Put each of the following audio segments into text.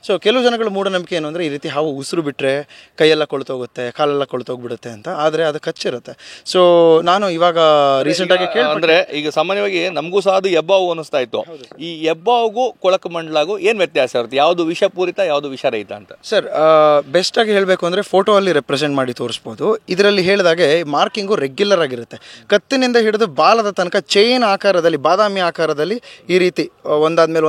So ಕೆಲವು ಜನಗಳ ಮೂಢನಂಬಿಕೆ ಏನು ಅಂದರೆ ಈ ರೀತಿ ಹಾವು ಉಸಿರು ಬಿಟ್ಟರೆ ಕೈಯೆಲ್ಲ ಕೊಳ್ತೋಗುತ್ತೆ, ಕಾಲೆಲ್ಲ ಕೊಳ್ತೋಗ್ಬಿಡುತ್ತೆ ಅಂತ. ಆದರೆ ಅದು ಕಚ್ಚಿರುತ್ತೆ. ಸೊ ನಾನು ಇವಾಗ ರೀಸೆಂಟಾಗಿ ಅಂದರೆ ಈಗ ಸಾಮಾನ್ಯವಾಗಿ ನಮಗೂ ಸಹ ಅದು ಹೆಬ್ಬಾವು ಅನ್ನಿಸ್ತಾ ಇತ್ತು. ಈ ಹೆಬ್ಬಾವಿಗೂ ಕೊಳಕಮಂಡಲಾಗೂ ಏನು ವ್ಯತ್ಯಾಸ ಇರುತ್ತೆ? ಯಾವುದು ವಿಷಪೂರಿತ, ಯಾವುದು ವಿಷರಹಿತ ಅಂತ? ಸರ್, ಬೆಸ್ಟಾಗಿ ಹೇಳಬೇಕು ಅಂದರೆ ಫೋಟೋ ಅಲ್ಲಿ ರೆಪ್ರೆಸೆಂಟ್ ಮಾಡಿ ತೋರಿಸ್ಬೋದು. ಇದರಲ್ಲಿ ಹೇಳಿದಾಗೆ ಮಾರ್ಕಿಂಗು ರೆಗ್ಯುಲರ್ ಆಗಿರುತ್ತೆ. ಕತ್ತಿನಿಂದ ಹಿಡಿದು ಬಾಲದ ತನಕ ಚೈನ್ ಆಕಾರದಲ್ಲಿ, ಬಾದಾಮಿ ಆಕಾರದಲ್ಲಿ ಈ ರೀತಿ ಒಂದಾದ್ಮೇಲೆ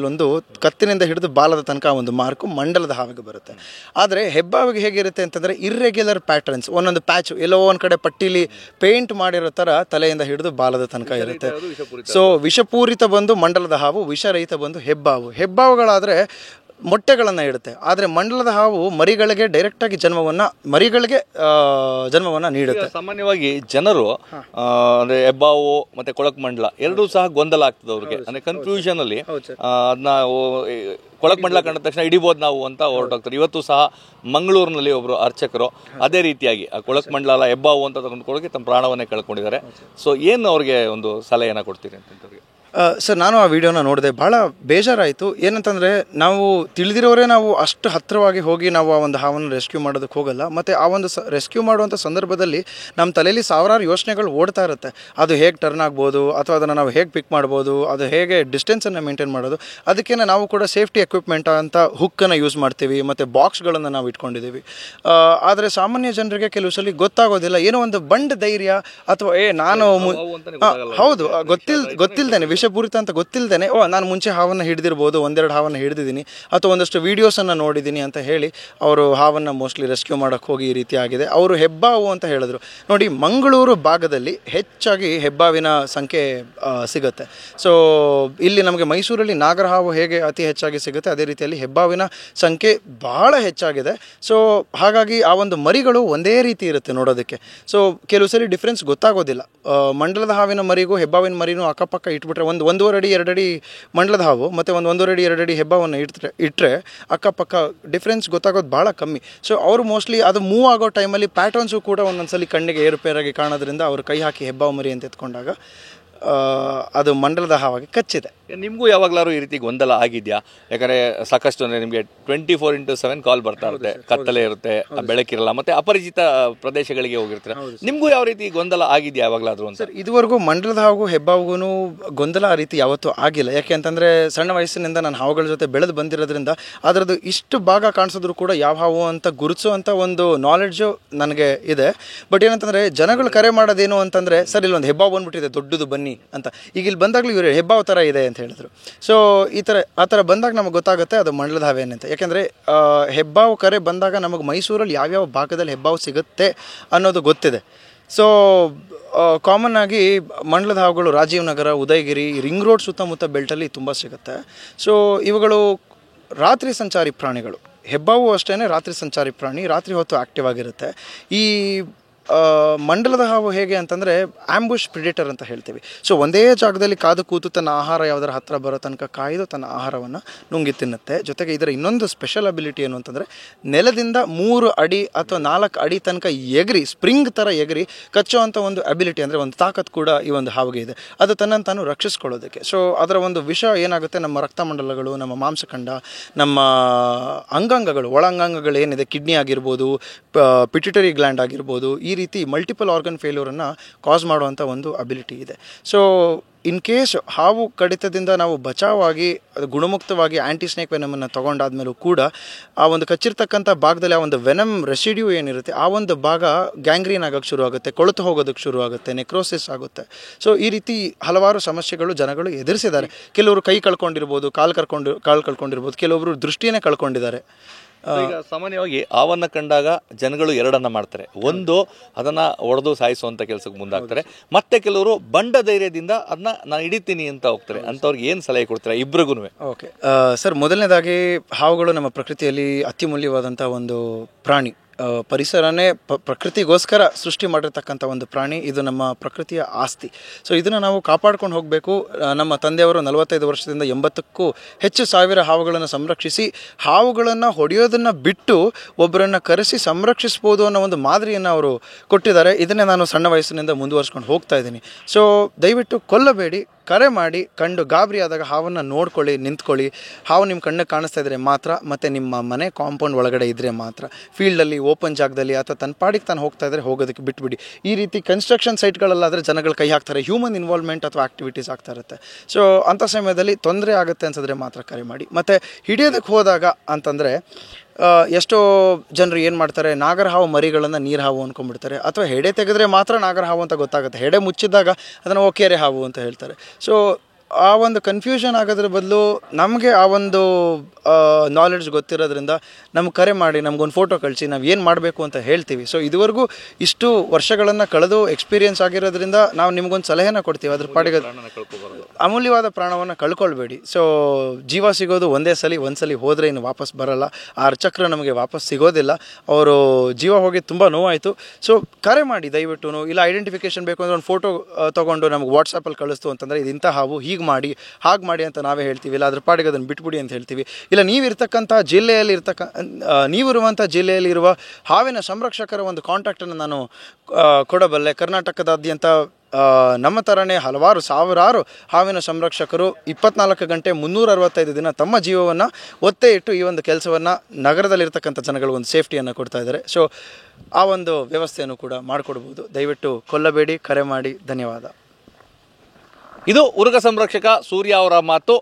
ಒಂದು ಕತ್ತಿನಿಂದ ಹಿಡಿದು ಬಾಲದ ತನಕ ಒಂದು ಮಾರ್ಕು ಮಂಡಲದ ಹಾವಿಗೆ ಬರುತ್ತೆ. ಆದರೆ ಹೆಬ್ಬಾವಿಗೆ ಹೇಗಿರುತ್ತೆ ಅಂತಂದರೆ ಇರ್ರೆಗ್ಯುಲರ್ ಪ್ಯಾಟರ್ನ್ಸ್, ಒಂದೊಂದು ಪ್ಯಾಚು ಎಲ್ಲೋ ಒಂದು ಕಡೆ ಪಟ್ಟಿಲಿ ಪೇಂಟ್ ಮಾಡಿರೋ ಥರ ತಲೆಯಿಂದ ಹಿಡಿದು ಬಾಲದ ತನಕ ಇರುತ್ತೆ. ಸೊ ವಿಷಪೂರಿತ ಬಂದು ಮಂಡಲದ ಹಾವು, ವಿಷರಹಿತ ಬಂದು ಹೆಬ್ಬಾವು. ಹೆಬ್ಬಾವುಗಳಾದರೆ ಮೊಟ್ಟೆಗಳನ್ನು ಇಡುತ್ತೆ. ಆದರೆ ಮಂಡಲದ ಹಾವು ಮರಿಗಳಿಗೆ ಡೈರೆಕ್ಟಾಗಿ ಮರಿಗಳಿಗೆ ಜನ್ಮವನ್ನು ನೀಡುತ್ತೆ. ಸಾಮಾನ್ಯವಾಗಿ ಜನರು ಅಂದರೆ ಹೆಬ್ಬಾವು ಮತ್ತು ಕೊಳಕಮಂಡಲ ಎರಡೂ ಸಹ ಗೊಂದಲ ಆಗ್ತದೆ ಅವ್ರಿಗೆ. ಅಂದರೆ ಕನ್ಫ್ಯೂಷನಲ್ಲಿ ಅದನ್ನ ಕೊಳಕಮಂಡಲ ಕಂಡ ತಕ್ಷಣ ಹಿಡಿಬೋದು ನಾವು ಅಂತ ಹೊರಟೋಗ್ತಾರೆ. ಇವತ್ತು ಸಹ ಮಂಗಳೂರಿನಲ್ಲಿ ಒಬ್ಬರು ಅರ್ಚಕರು ಅದೇ ರೀತಿಯಾಗಿ ಕೊಳಕಮಂಡಲ ಅಲ್ಲ ಹೆಬ್ಬಾವು ಅಂತ ತಗೊಂಡ್ಕೊಳ್ಳೋಕೆ ತಮ್ಮ ಪ್ರಾಣವನ್ನೇ ಕಳ್ಕೊಂಡಿದ್ದಾರೆ. ಸೊ ಏನು ಅವ್ರಿಗೆ ಒಂದು ಸಲಹೆಯನ್ನು ಕೊಡ್ತೀರಿ ಅಂತವ್ರಿಗೆ? ಸರ್, ನಾನು ಆ ವಿಡಿಯೋನ ನೋಡಿದೆ, ಭಾಳ ಬೇಜಾರಾಯಿತು. ಏನಂತಂದರೆ ನಾವು ತಿಳಿದಿರೋರೇ ನಾವು ಅಷ್ಟು ಹತ್ತಿರವಾಗಿ ಹೋಗಿ ನಾವು ಆ ಒಂದು ಹಾವನ್ನು ರೆಸ್ಕ್ಯೂ ಮಾಡೋದಕ್ಕೆ ಹೋಗಲ್ಲ. ಮತ್ತು ಆ ಒಂದು ರೆಸ್ಕ್ಯೂ ಮಾಡುವಂಥ ಸಂದರ್ಭದಲ್ಲಿ ನಮ್ಮ ತಲೆಯಲ್ಲಿ ಸಾವಿರಾರು ಯೋಚನೆಗಳು ಓಡ್ತಾ ಇರುತ್ತೆ. ಅದು ಹೇಗೆ ಟರ್ನ್ ಆಗ್ಬೋದು, ಅಥವಾ ಅದನ್ನು ನಾವು ಹೇಗೆ ಪಿಕ್ ಮಾಡ್ಬೋದು, ಅದು ಹೇಗೆ ಡಿಸ್ಟೆನ್ಸನ್ನು ಮೇಂಟೈನ್ ಮಾಡೋದು. ಅದಕ್ಕೆ ನಾವು ಕೂಡ ಸೇಫ್ಟಿ ಎಕ್ವಿಪ್ಮೆಂಟ್ ಅಂತ ಹುಕ್ಕನ್ನು ಯೂಸ್ ಮಾಡ್ತೀವಿ, ಮತ್ತು ಬಾಕ್ಸ್ಗಳನ್ನು ನಾವು ಇಟ್ಕೊಂಡಿದ್ದೀವಿ. ಆದರೆ ಸಾಮಾನ್ಯ ಜನರಿಗೆ ಕೆಲವು ಸಲ ಗೊತ್ತಾಗೋದಿಲ್ಲ. ಏನೋ ಒಂದು ಬಂಡ್ ಧೈರ್ಯ ಅಥವಾ ನಾನು ಹೌದು ಗೊತ್ತಿಲ್ದೇನೆ ವಿಷಪೂರಿತ ಅಂತ ಗೊತ್ತಿಲ್ಲದೇನೆ ನಾನು ಮುಂಚೆ ಹಾವನ್ನು ಹಿಡಿದಿರ್ಬೋದು, ಒಂದೆರಡು ಹಾವನ್ನು ಹಿಡಿದಿದ್ದೀನಿ ಅಥವಾ ಒಂದಷ್ಟು ವೀಡಿಯೋಸನ್ನು ನೋಡಿದ್ದೀನಿ ಅಂತ ಹೇಳಿ ಅವರು ಹಾವನ್ನು ಮೋಸ್ಟ್ಲಿ ರೆಸ್ಕ್ಯೂ ಮಾಡೋಕ್ಕೆ ಹೋಗಿ ಈ ರೀತಿ ಆಗಿದೆ. ಅವರು ಹೆಬ್ಬಾವು ಅಂತ ಹೇಳಿದ್ರು. ನೋಡಿ, ಮಂಗಳೂರು ಭಾಗದಲ್ಲಿ ಹೆಚ್ಚಾಗಿ ಹೆಬ್ಬಾವಿನ ಸಂಖ್ಯೆ ಸಿಗುತ್ತೆ. ಸೊ ಇಲ್ಲಿ ನಮಗೆ ಮೈಸೂರಲ್ಲಿ ನಾಗರಹಾವು ಹೇಗೆ ಅತಿ ಹೆಚ್ಚಾಗಿ ಸಿಗುತ್ತೆ, ಅದೇ ರೀತಿಯಲ್ಲಿ ಹೆಬ್ಬಾವಿನ ಸಂಖ್ಯೆ ಭಾಳ ಹೆಚ್ಚಾಗಿದೆ. ಸೊ ಹಾಗಾಗಿ ಆ ಒಂದು ಮರಿಗಳು ಒಂದೇ ರೀತಿ ಇರುತ್ತೆ ನೋಡೋದಕ್ಕೆ. ಸೊ ಕೆಲವು ಸಲ ಡಿಫ್ರೆನ್ಸ್ ಗೊತ್ತಾಗೋದಿಲ್ಲ. ಮಂಡಲದ ಹಾವಿನ ಮರಿಗೂ ಹೆಬ್ಬಾವಿನ ಮರಿನೂ ಅಕ್ಕಪಕ್ಕ ಇಟ್ಬಿಟ್ರೆ, ಒಂದೂವರೆ ಅಡಿ 2 ಅಡಿ ಮಂಡಲದ ಹಾವು ಮತ್ತು ಒಂದೂವರೆ ಅಡಿ 2 ಅಡಿ ಹೆಬ್ಬಾವನ್ನು ಇಟ್ಟರೆ ಅಕ್ಕಪಕ್ಕ ಡಿಫ್ರೆನ್ಸ್ ಗೊತ್ತಾಗೋದು ಭಾಳ ಕಮ್ಮಿ. ಸೊ ಅವರು ಮೋಸ್ಟ್ಲಿ ಅದು ಮೂವ್ ಆಗೋ ಟೈಮಲ್ಲಿ ಪ್ಯಾಟರ್ನ್ಸು ಕೂಡ ಒಂದೊಂದ್ಸಲಿ ಕಣ್ಣಿಗೆ ಏರುಪೇರಾಗಿ ಕಾಣೋದ್ರಿಂದ ಅವರು ಕೈ ಹಾಕಿ ಹೆಬ್ಬಾವು ಮರಿ ಅಂತ ಎತ್ಕೊಂಡಾಗ ಅದು ಮಂಡಲದ ಹಾವಾಗಿ ಕಚ್ಚಿದೆ. ನಿಮಗೂ ಯಾವಾಗಲಾರು ಈ ರೀತಿ ಗೊಂದಲ ಆಗಿದೆಯಾ? ಯಾಕಂದರೆ ಸಾಕಷ್ಟು ಅಂದರೆ ನಿಮಗೆ 24/7 ಕಾಲ್ ಬರ್ತಾ ಇರುತ್ತೆ, ಕತ್ತಲೆ ಇರುತ್ತೆ, ಬೆಳಕಿರಲ್ಲ, ಮತ್ತು ಅಪರಿಚಿತ ಪ್ರದೇಶಗಳಿಗೆ ಹೋಗಿರ್ತಾರೆ. ನಿಮಗೂ ಯಾವ ರೀತಿ ಗೊಂದಲ ಆಗಿದೆಯಾ ಯಾವಾಗಲಾದರೂ ಅಂತ? ಸರ್, ಇದುವರೆಗೂ ಮಂಡಲದ ಹಾವು ಹೆಬ್ಬಾವಿಗೂ ಗೊಂದಲ ಆ ರೀತಿ ಯಾವತ್ತೂ ಆಗಿಲ್ಲ. ಯಾಕೆ ಅಂತಂದರೆ ಸಣ್ಣ ವಯಸ್ಸಿನಿಂದ ನಾನು ಹಾವುಗಳ ಜೊತೆ ಬೆಳೆದು ಬಂದಿರೋದ್ರಿಂದ ಅದರದ್ದು ಇಷ್ಟು ಭಾಗ ಕಾಣಿಸಿದ್ರು ಕೂಡ ಯಾವ ಹಾವು ಅಂತ ಗುರುತಿಸುವಂಥ ಒಂದು ನಾಲೆಡ್ಜು ನನಗೆ ಇದೆ. ಬಟ್ ಏನಂತಂದರೆ ಜನಗಳು ಕರೆ ಮಾಡೋದೇನು ಅಂತಂದರೆ, ಸರ್ ಇಲ್ಲೊಂದು ಹೆಬ್ಬಾವು ಬಂದುಬಿಟ್ಟಿದೆ ದೊಡ್ಡದು ಬನ್ನಿ ಅಂತ. ಈಗ ಇಲ್ಲಿ ಬಂದಾಗಲೂ ಇವರು ಹೆಬ್ಬಾವು ಥರ ಇದೆ ಅಂತ ಹೇಳಿದ್ರು. ಸೊ ಆ ಥರ ಬಂದಾಗ ನಮಗೆ ಗೊತ್ತಾಗುತ್ತೆ ಅದು ಮಂಡಲದ ಹಾವೇನೆ ಅಂತ. ಯಾಕೆಂದರೆ ಹೆಬ್ಬಾವು ಕರೆ ಬಂದಾಗ ನಮಗೆ ಮೈಸೂರಲ್ಲಿ ಯಾವ್ಯಾವ ಭಾಗದಲ್ಲಿ ಹೆಬ್ಬಾವು ಸಿಗುತ್ತೆ ಅನ್ನೋದು ಗೊತ್ತಿದೆ. ಸೊ ಕಾಮನ್ ಆಗಿ ಮಂಡಲದ ಹಾವುಗಳು ರಾಜೀವ್ ನಗರ, ಉದಯಗಿರಿ, ರಿಂಗ್ ರೋಡ್ ಸುತ್ತಮುತ್ತ ಬೆಲ್ಟಲ್ಲಿ ತುಂಬ ಸಿಗುತ್ತೆ. ಸೊ ಇವುಗಳು ರಾತ್ರಿ ಸಂಚಾರಿ ಪ್ರಾಣಿಗಳು. ಹೆಬ್ಬಾವು ಅಷ್ಟೇ ರಾತ್ರಿ ಸಂಚಾರಿ ಪ್ರಾಣಿ, ರಾತ್ರಿ ಹೊತ್ತು ಆ್ಯಕ್ಟಿವ್ ಆಗಿರುತ್ತೆ. ಈ ಮಂಡಲದ ಹಾವು ಹೇಗೆ ಅಂತಂದರೆ ಆಂಬುಷ್ ಪ್ರಿಡೇಟರ್ ಅಂತ ಹೇಳ್ತೀವಿ. ಸೊ ಒಂದೇ ಜಾಗದಲ್ಲಿ ಕಾದು ಕೂತು ತನ್ನ ಆಹಾರ ಯಾವುದರ ಹತ್ತಿರ ಬರೋ ತನಕ ಕಾಯ್ದು ತನ್ನ ಆಹಾರವನ್ನು ನುಂಗಿ ತಿನ್ನುತ್ತೆ. ಜೊತೆಗೆ ಇದರ ಇನ್ನೊಂದು ಸ್ಪೆಷಲ್ ಅಬಿಲಿಟಿ ಏನು ಅಂತಂದರೆ, ನೆಲದಿಂದ 3 ಅಡಿ ಅಥವಾ 4 ಅಡಿ ತನಕ ಎಗರಿ, ಸ್ಪ್ರಿಂಗ್ ಥರ ಎಗರಿ ಕಚ್ಚುವಂಥ ಒಂದು ಅಬಿಲಿಟಿ, ಅಂದರೆ ಒಂದು ತಾಕತ್ತು ಕೂಡ ಈ ಒಂದು ಹಾವಿಗೆ ಇದೆ. ಅದು ತನ್ನನ್ನು ತಾನು ರಕ್ಷಿಸ್ಕೊಳ್ಳೋದಕ್ಕೆ. ಸೊ ಅದರ ಒಂದು ವಿಷ ಏನಾಗುತ್ತೆ, ನಮ್ಮ ರಕ್ತಮಂಡಲಗಳು, ನಮ್ಮ ಮಾಂಸಖಂಡ, ನಮ್ಮ ಅಂಗಾಂಗಗಳು, ಒಳಂಗಾಂಗಗಳು ಏನಿದೆ, ಕಿಡ್ನಿ ಆಗಿರ್ಬೋದು, ಪಿಟ್ಯುಟರಿ ಗ್ಲ್ಯಾಂಡ್ ಆಗಿರ್ಬೋದು, ಈ ರೀತಿ ಮಲ್ಟಿಪಲ್ ಆರ್ಗನ್ ಫೇಲ್ಯೂರನ್ನು ಕಾಸ್ ಮಾಡುವಂಥ ಒಂದು ಅಬಿಲಿಟಿ ಇದೆ. ಸೊ ಇನ್ ಕೇಸ್ ಹಾವು ಕಡಿತದಿಂದ ನಾವು ಬಚಾವಾಗಿ ಗುಣಮುಕ್ತವಾಗಿ ಆ್ಯಂಟಿ ಸ್ನೇಕ್ ವೆನಮನ್ನು ತೊಗೊಂಡಾದ್ಮೇಲೂ ಕೂಡ ಆ ಒಂದು ಕಚ್ಚಿರ್ತಕ್ಕಂಥ ಭಾಗದಲ್ಲಿ ಆ ಒಂದು ವೆನಮ್ ರೆಸಿಡ್ಯೂ ಏನಿರುತ್ತೆ ಆ ಒಂದು ಭಾಗ ಗ್ಯಾಂಗ್ರೀನ್ ಆಗೋಕ್ಕೆ ಶುರು ಆಗುತ್ತೆ, ಕೊಳೆತು ಹೋಗೋದಕ್ಕೆ ಶುರು ಆಗುತ್ತೆ, ನೆಕ್ರೋಸಿಸ್ ಆಗುತ್ತೆ. ಸೊ ಈ ರೀತಿ ಹಲವಾರು ಸಮಸ್ಯೆಗಳು ಜನಗಳು ಎದುರಿಸಿದ್ದಾರೆ. ಕೆಲವರು ಕೈ ಕಳ್ಕೊಂಡಿರ್ಬೋದು, ಕಾಲು ಕಳ್ಕೊಂಡಿರ್ಬೋದು, ಕೆಲವೊಬ್ಬರು ದೃಷ್ಟಿಯೇ ಕಳ್ಕೊಂಡಿದ್ದಾರೆ. ಈಗ ಸಾಮಾನ್ಯವಾಗಿ ಹಾವನ್ನು ಕಂಡಾಗ ಜನಗಳು ಎರಡನ್ನ ಮಾಡ್ತಾರೆ. ಒಂದು ಅದನ್ನ ಹೊಡೆದು ಸಾಯಿಸುವಂತ ಕೆಲಸಕ್ಕೆ ಮುಂದಾಗ್ತಾರೆ, ಮತ್ತೆ ಕೆಲವರು ಬಂಡ ಧೈರ್ಯದಿಂದ ಅದನ್ನ ನಾನು ಹಿಡಿತೀನಿ ಅಂತ ಹೋಗ್ತಾರೆ. ಅಂತವ್ರಿಗೆ ಏನು ಸಲಹೆ ಕೊಡ್ತಾರೆ ಇಬ್ರಿಗೂ? ಓಕೆ ಸರ್, ಮೊದಲನೇದಾಗಿ ಹಾವುಗಳು ನಮ್ಮ ಪ್ರಕೃತಿಯಲ್ಲಿ ಅತ್ಯಮೂಲ್ಯವಾದಂಥ ಒಂದು ಪ್ರಾಣಿ. ಪರಿಸರನೇ ಪ್ರಕೃತಿಗೋಸ್ಕರ ಸೃಷ್ಟಿ ಮಾಡಿರ್ತಕ್ಕಂಥ ಒಂದು ಪ್ರಾಣಿ. ಇದು ನಮ್ಮ ಪ್ರಕೃತಿಯ ಆಸ್ತಿ. ಸೊ ಇದನ್ನು ನಾವು ಕಾಪಾಡ್ಕೊಂಡು ಹೋಗಬೇಕು. ನಮ್ಮ ತಂದೆಯವರು 45 ವರ್ಷದಿಂದ 80ಕ್ಕೂ ಹೆಚ್ಚು ಸಾವಿರ ಹಾವುಗಳನ್ನು ಸಂರಕ್ಷಿಸಿ, ಹಾವುಗಳನ್ನು ಹೊಡೆಯೋದನ್ನು ಬಿಟ್ಟು ಒಬ್ಬರನ್ನು ಕರೆಸಿ ಸಂರಕ್ಷಿಸ್ಬೋದು ಅನ್ನೋ ಒಂದು ಮಾದರಿಯನ್ನು ಅವರು ಕೊಟ್ಟಿದ್ದಾರೆ. ಇದನ್ನೇ ನಾನು ಸಣ್ಣ ವಯಸ್ಸಿನಿಂದ ಮುಂದುವರ್ಸ್ಕೊಂಡು ಹೋಗ್ತಾ ಇದ್ದೀನಿ. ಸೊ ದಯವಿಟ್ಟು ಕೊಲ್ಲಬೇಡಿ, ಕರೆ ಮಾಡಿ ಕಂಡು ಗಾಬರಿ ಆದಾಗ ಹಾವನ್ನು ನೋಡ್ಕೊಳ್ಳಿ, ನಿಂತ್ಕೊಳ್ಳಿ. ಹಾವು ನಿಮ್ಮ ಕಣ್ಣಿಗೆ ಕಾಣಿಸ್ತಾ ಇದ್ರೆ ಮಾತ್ರ, ಮತ್ತು ನಿಮ್ಮ ಮನೆ ಕಾಂಪೌಂಡ್ ಒಳಗಡೆ ಇದ್ದರೆ ಮಾತ್ರ, ಫೀಲ್ಡಲ್ಲಿ ಓಪನ್ ಜಾಗದಲ್ಲಿ ಅಥವಾ ತನ್ನ ಪಾಡಿಗೆ ತಾನು ಹೋಗ್ತಾ ಇದ್ದರೆ ಹೋಗೋದಕ್ಕೆ ಬಿಟ್ಬಿಡಿ. ಈ ರೀತಿ ಕನ್ಸ್ಟ್ರಕ್ಷನ್ ಸೈಟ್ಗಳಲ್ಲಾದರೆ ಜನಗಳು ಕೈ ಹಾಕ್ತಾರೆ, ಹ್ಯೂಮನ್ ಇನ್ವಾಲ್ವ್ಮೆಂಟ್ ಅಥವಾ ಆಕ್ಟಿವಿಟೀಸ್ ಆಗ್ತಾ ಇರುತ್ತೆ. ಸೊ ಅಂಥ ಸಮಯದಲ್ಲಿ ತೊಂದರೆ ಆಗುತ್ತೆ ಅನ್ಸಿದ್ರೆ ಮಾತ್ರ ಕರೆ ಮಾಡಿ. ಮತ್ತು ಹಿಡಿಯೋದಕ್ಕೆ ಹೋದಾಗ ಅಂತಂದರೆ ಎಷ್ಟೋ ಜನರು ಏನು ಮಾಡ್ತಾರೆ, ನಾಗರ ಹಾವು ಮರಿಗಳನ್ನು ನೀರು ಹಾವು ಅಂದ್ಕೊಂಡ್ಬಿಡ್ತಾರೆ, ಅಥವಾ ಹೆಡೆ ತೆಗೆದ್ರೆ ಮಾತ್ರ ನಾಗರ ಹಾವು ಅಂತ ಗೊತ್ತಾಗುತ್ತೆ. ಹೆಡೆ ಮುಚ್ಚಿದಾಗ ಅದನ್ನು ಕೆರೆ ಹಾವು ಅಂತ ಹೇಳ್ತಾರೆ. ಸೊ ಆ ಒಂದು ಕನ್ಫ್ಯೂಷನ್ ಆಗೋದ್ರ ಬದಲು ನಮಗೆ ಆ ಒಂದು ನಾಲೆಡ್ಜ್ ಗೊತ್ತಿರೋದ್ರಿಂದ ನಮ್ಗೆ ಕರೆ ಮಾಡಿ, ನಮಗೊಂದು ಫೋಟೋ ಕಳಿಸಿ, ನಾವು ಏನು ಮಾಡಬೇಕು ಅಂತ ಹೇಳ್ತೀವಿ. ಸೊ ಇದುವರೆಗೂ ಇಷ್ಟು ವರ್ಷಗಳನ್ನು ಕಳೆದು ಎಕ್ಸ್ಪೀರಿಯೆನ್ಸ್ ಆಗಿರೋದ್ರಿಂದ ನಾವು ನಿಮಗೊಂದು ಸಲಹೆನ ಕೊಡ್ತೀವಿ. ಅದ್ರ ಪಾಡಿಗೆ ಅಮೂಲ್ಯವಾದ ಪ್ರಾಣವನ್ನು ಕಳ್ಕೊಳ್ಬೇಡಿ. ಸೊ ಜೀವ ಸಿಗೋದು ಒಂದೇ ಸಲ, ಒಂದ್ಸಲಿ ಹೋದರೆ ಇನ್ನು ವಾಪಸ್ ಬರೋಲ್ಲ. ಆ ಅರ್ಚಕ್ರ ನಮಗೆ ವಾಪಸ್ ಸಿಗೋದಿಲ್ಲ. ಅವರು ಜೀವ ಹೋಗಿ ತುಂಬ ನೋವಾಯಿತು. ಸೊ ಕರೆ ಮಾಡಿ ದಯವಿಟ್ಟು. ಇಲ್ಲ ಐಡೆಂಟಿಫಿಕೇಷನ್ ಬೇಕು ಅಂದರೆ ಒಂದು ಫೋಟೋ ತೊಗೊಂಡು ನಮ್ಗೆ ವಾಟ್ಸಪ್ಪಲ್ಲಿ ಕಳಿಸ್ತು ಅಂತಂದರೆ ಇದು ಇಂಥ ಹಾವು, ಹೀಗೆ ಮಾಡಿ ಹಾಗೆ ಮಾಡಿ ಅಂತ ನಾವೇ ಹೇಳ್ತೀವಿ. ಇಲ್ಲ ಅದ್ರ ಪಾಡಿಗೆ ಅದನ್ನು ಬಿಟ್ಬಿಡಿ ಅಂತ ಹೇಳ್ತೀವಿ. ಇಲ್ಲ ನೀವಿರ್ತಕ್ಕಂಥ ಜಿಲ್ಲೆಯಲ್ಲಿ ನೀವಿರುವಂಥ ಜಿಲ್ಲೆಯಲ್ಲಿರುವ ಹಾವಿನ ಸಂರಕ್ಷಕರ ಒಂದು ಕಾಂಟ್ಯಾಕ್ಟನ್ನು ನಾನು ಕೊಡಬಲ್ಲೆ. ಕರ್ನಾಟಕದಾದ್ಯಂತ ನಮ್ಮ ಥರನೇ ಸಾವಿರಾರು ಹಾವಿನ ಸಂರಕ್ಷಕರು 24 ಗಂಟೆ 365 ದಿನ ತಮ್ಮ ಜೀವವನ್ನು ಒತ್ತೆ ಇಟ್ಟು ಈ ಒಂದು ಕೆಲಸವನ್ನು ನಗರದಲ್ಲಿರ್ತಕ್ಕಂಥ ಜನಗಳಿಗೊಂದು ಸೇಫ್ಟಿಯನ್ನು ಕೊಡ್ತಾ ಇದ್ದಾರೆ. ಸೊ ಆ ಒಂದು ವ್ಯವಸ್ಥೆಯನ್ನು ಕೂಡ ಮಾಡಿಕೊಡ್ಬೋದು. ದಯವಿಟ್ಟು ಕೊಲ್ಲಬೇಡಿ, ಕರೆ ಮಾಡಿ. ಧನ್ಯವಾದ. ಇದು ಉರುಗ ಸಂರಕ್ಷಕ ಸೂರ್ಯ ಅವರ ಮಾತು.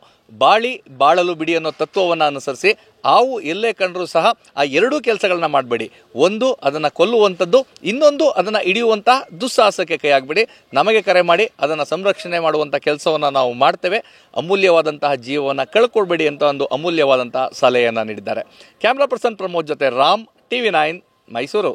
ಬಾಳಲು ಬಿಡಿ ಅನ್ನೋ ತತ್ವವನ್ನು ಅನುಸರಿಸಿ ಹಾವು ಎಲ್ಲೇ ಕಂಡರೂ ಸಹ ಆ ಎರಡೂ ಕೆಲಸಗಳನ್ನ ಮಾಡಬೇಡಿ. ಒಂದು ಅದನ್ನು ಕೊಲ್ಲುವಂಥದ್ದು, ಇನ್ನೊಂದು ಅದನ್ನು ಹಿಡಿಯುವಂತಹ ದುಸ್ಸಾಹಸಕ್ಕೆ ಕೈ ಹಾಕಬೇಡಿ. ನಮಗೆ ಕರೆ ಮಾಡಿ, ಅದನ್ನು ಸಂರಕ್ಷಣೆ ಮಾಡುವಂಥ ಕೆಲಸವನ್ನು ನಾವು ಮಾಡ್ತೇವೆ. ಅಮೂಲ್ಯವಾದಂತಹ ಜೀವವನ್ನು ಕಳ್ಕೊಳ್ಬೇಡಿ ಅಂತ ಒಂದು ಅಮೂಲ್ಯವಾದಂತಹ ಸಲಹೆಯನ್ನು ನೀಡಿದ್ದಾರೆ. ಕ್ಯಾಮ್ರಾ ಪರ್ಸನ್ ಪ್ರಮೋದ್ ಜೊತೆ ರಾಮ್, TV9 ಮೈಸೂರು.